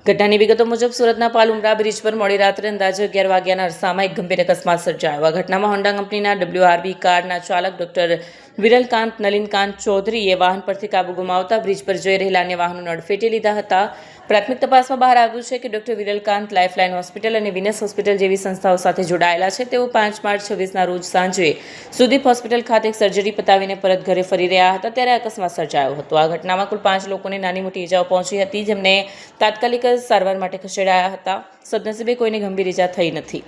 ઘટનાની વિગતો મુજબ સુરતના પાલ ઉમરા બ્રિજ પર મોડી રાત્રે અંદાજે 11 વાગ્યાના અરસામાં એક ગંભીર અકસ્માત સર્જાયો. આ ઘટનામાં હોન્ડા કંપનીના WRV કારના ચાલક ડોક્ટર વિરલકાંત નલિનકાંત ચૌધરીએ વાહન પરથી કાબુ ગુમાવતા બ્રિજ પર જઈ રહેલા અન્ય વાહનોને અડફેટે લીધા હતા. પ્રાથમિક તપાસમાં બહાર આવ્યું છે કે ડોક્ટર વિરલકાંત લાઇફલાઇન હોસ્પિટલ અને વિનસ હોસ્પિટલ જેવી સંસ્થાઓ સાથે જોડાયેલા છે. તેઓ 5 માર્ચ 26ના રોજ સાંજે સુદીપ હોસ્પિટલ ખાતે એક સર્જરી પતાવીને પરત ઘરે ફરી રહ્યા હતા ત્યારે અકસ્માત સર્જાયો હતો. આ ઘટનામાં કુલ 5 લોકોને નાની મોટી ઈજાઓ પહોંચી હતી, જેમને તાત્કાલિક સારવાર માટે ખસેડાયા હતા. સદનસીબે કોઈને ગંભીર ઈજા થઈ નથી.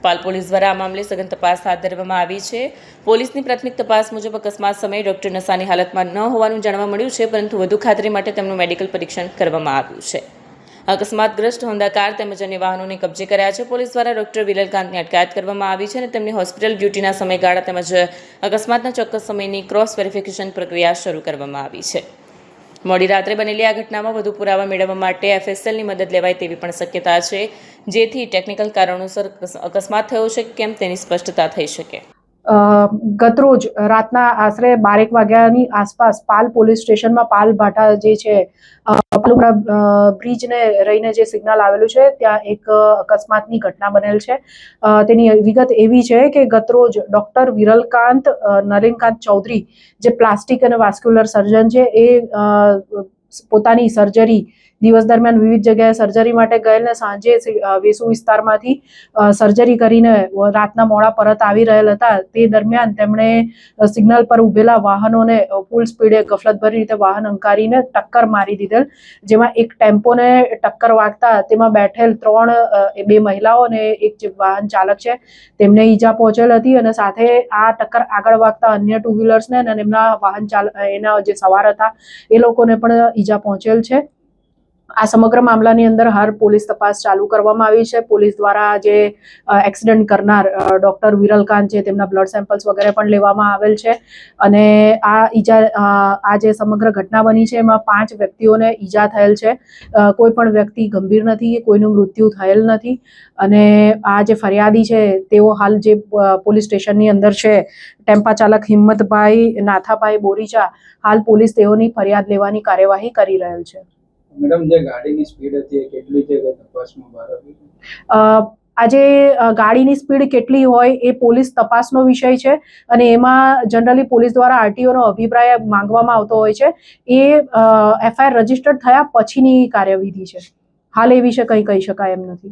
પાલ પોલીસ દ્વારા આ મામલે સઘન તપાસ હાથ ધરવામાં આવી છે. પોલીસની પ્રાથમિક તપાસ મુજબ અકસ્માત સમયે ડોક્ટર નશાની હાલતમાં ન હોવાનું જાણવા મળ્યું છે, પરંતુ વધુ ખાતરી માટે તેમનું મેડિકલ પરીક્ષણ કરવામાં આવ્યું છે. અકસ્માતગ્રસ્ત હોન્ડા કાર તેમજ અન્ય વાહનોને કબજે કર્યા છે. પોલીસ દ્વારા ડોક્ટર વિરલકાંતની અટકાયત કરવામાં આવી છે અને તેમની હોસ્પિટલ ડ્યુટીના સમયગાળા તેમજ અકસ્માતના ચોક્કસ સમયની ક્રોસ વેરિફિકેશન પ્રક્રિયા શરૂ કરવામાં આવી છે. મોડી રાત્રે બનેલી આ ઘટનામાં વધુ પુરાવા મેળવવા માટે FSLની મદદ લેવાય તેવી પણ શક્યતા છે, જેથી ટેકનિકલ કારણોસર અકસ્માત થયો છે કે કેમ તેની સ્પષ્ટતા થઈ શકે. ગતરોજ રાતના આશરે 12 વાગ્યાની આસપાસ પાલ પોલીસ સ્ટેશનમાં પાલ ભાટા જે છે બ્રિજને રહીને જે સિગ્નલ આવેલું છે ત્યાં એક અકસ્માતની ઘટના બનેલ છે. તેની વિગત એવી છે કે ગતરોજ ડોક્ટર વિરલકાંત નલિનકાંત ચૌધરી જે પ્લાસ્ટિક અને વાસ્ક્યુલર સર્જન છે એ પોતાની સર્જરી દિવસ દરમિયાન વિવિધ જગ્યાએ સર્જરી માટે ગયેલ ને સાંજે વેસુ વિસ્તારમાંથી સર્જરી કરીને રાતના મોડા પરત આવી રહેલ હતા. તે દરમિયાન તેમણે સિગ્નલ પર ઉભેલા વાહનોને ફૂલ સ્પીડે ગફલતભરી રીતે વાહન અંકારીને ટક્કર મારી દીધેલ, જેમાં એક ટેમ્પોને ટક્કર વાગતા તેમાં બેઠેલ 2 મહિલાઓ અને એક જે વાહન ચાલક છે તેમને ઈજા પહોંચેલ હતી અને સાથે આ ટક્કર આગળ વાગતા અન્ય 2 વ્હીલર્સને અને એમના વાહન એના જે સવાર હતા એ લોકોને પણ ઈજા પહોંચેલ છે. આ સમગ્ર મામલાની અંદર હાલ પોલીસ તપાસ ચાલુ કરવામાં આવી છે. પોલીસ દ્વારા જે એક્સિડન્ટ કરનાર ડોક્ટર વિરલકાંત છે તેમના બ્લડ સેમ્પલ્સ વગેરે પણ લેવામાં આવેલ છે અને આ જે સમગ્ર ઘટના બની છે એમાં 5 વ્યક્તિઓને ઈજા થયેલ છે. કોઈ પણ વ્યક્તિ ગંભીર નથી, કોઈનું મૃત્યુ થયેલ નથી અને આ જે ફરિયાદી છે તેઓ હાલ જે પોલીસ સ્ટેશનની અંદર છે ટેમ્પા ચાલક હિંમતભાઈ નાથાભાઈ બોરીચા, હાલ પોલીસ તેઓની ફરિયાદ લેવાની કાર્યવાહી કરી રહેલ છે. મેડમ, જે ગાડીની સ્પીડ હતી એ કેટલી છે કે તપાસમાં બહાર આવી? આજે ગાડીની સ્પીડ કેટલી હોય એ પોલીસ તપાસનો વિષય છે અને એમાં જનરલી પોલીસ દ્વારા RTOનો અભિપ્રાય માંગવામાં આવતો હોય છે. એ FIR રજીસ્ટર્ડ થયા પછીની કાર્યવિધિ છે. હાલ એ વિશે કંઈ કહી શકાય એમ નથી.